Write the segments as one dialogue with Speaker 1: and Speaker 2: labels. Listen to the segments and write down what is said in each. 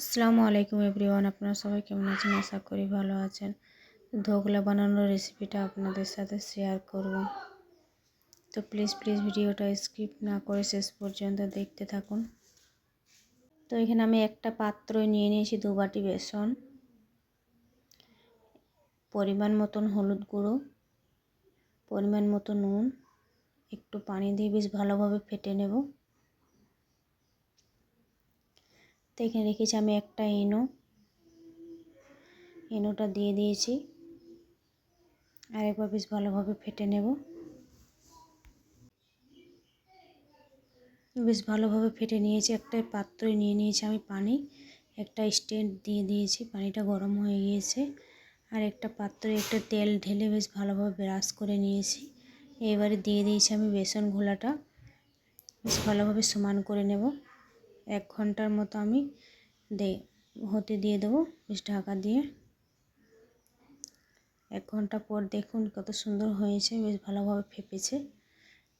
Speaker 1: আসসালামু আলাইকুম এভরিওয়ান, আপনারা সবাই কেমন আছেন? আশা করি ভালো আছেন। ধোকলা বানানোর রেসিপিটা আপনাদের সাথে শেয়ার করব। তো প্লিজ ভিডিওটা স্কিপ না করে শেষ পর্যন্ত দেখতে থাকুন। তো এখানে আমি একটা পাত্র নিয়ে নিয়েছি 2 বাটি বেসন, পরিমাণ মতন হলুদ গুঁড়ো, পরিমাণ মতো নুন, একটু পানি দিয়ে বেশ ভালোভাবে ফেটে নেব। তো এখানে রেখেছি আমি একটা এনোটা দিয়ে দিয়েছি, আর একবার বেশ ভালোভাবে ফেটে নেব। বেশ ভালোভাবে ফেটে নিয়েছি। একটা পাত্রে নিয়ে নিয়েছি আমি পানি, একটা স্ট্যান্ড দিয়ে দিয়েছি, পানিটা গরম হয়ে গিয়েছে। আর একটা পাত্রে একটা তেল ঢেলে বেশ ভালোভাবে ব্রাশ করে নিয়েছি। এবারে দিয়ে দিয়েছি আমি বেসন ঘোলাটা, বেশ ভালোভাবে সমান করে নেব। 1 ঘন্টার মতো আমি হতে দিয়ে দেবো বেশ ঢাকা দিয়ে। 1 ঘন্টা পর দেখুন কত সুন্দর হয়েছে, বেশ ভালোভাবে ফেপেছে।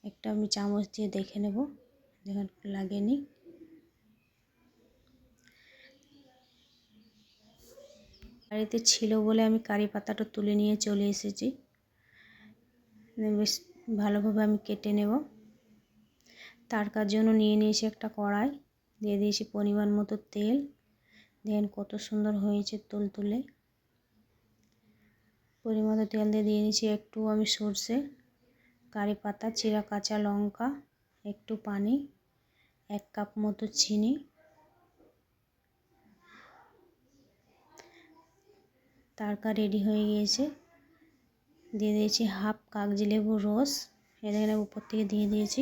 Speaker 1: একটা আমি চামচ দিয়ে দেখে নেব, দেখুন লাগেনি। বাড়িতে ছিল বলে আমি কারি পাতাটা তুলে নিয়ে চলে এসেছি। বেশ ভালোভাবে আমি কেটে নেব। তারকার জন্য নিয়ে নিয়েছি একটা কড়াই, দিয়ে দিয়েছি পরিমাণ মতো তেল। দেখেন কত সুন্দর হয়েছে তুলতুলে। পরিমাণ মতো তেল দিয়ে দিয়েছি একটু আমি সর্ষে, কারি পাতা, চিরা কাঁচা লঙ্কা, একটু পানি, 1 কাপ মতো চিনি, তারকা রেডি হয়ে গিয়েছে। দিয়ে দিয়েছি হাফ কাগজি লেবুর রস, এখানে উপর থেকে দিয়ে দিয়েছি।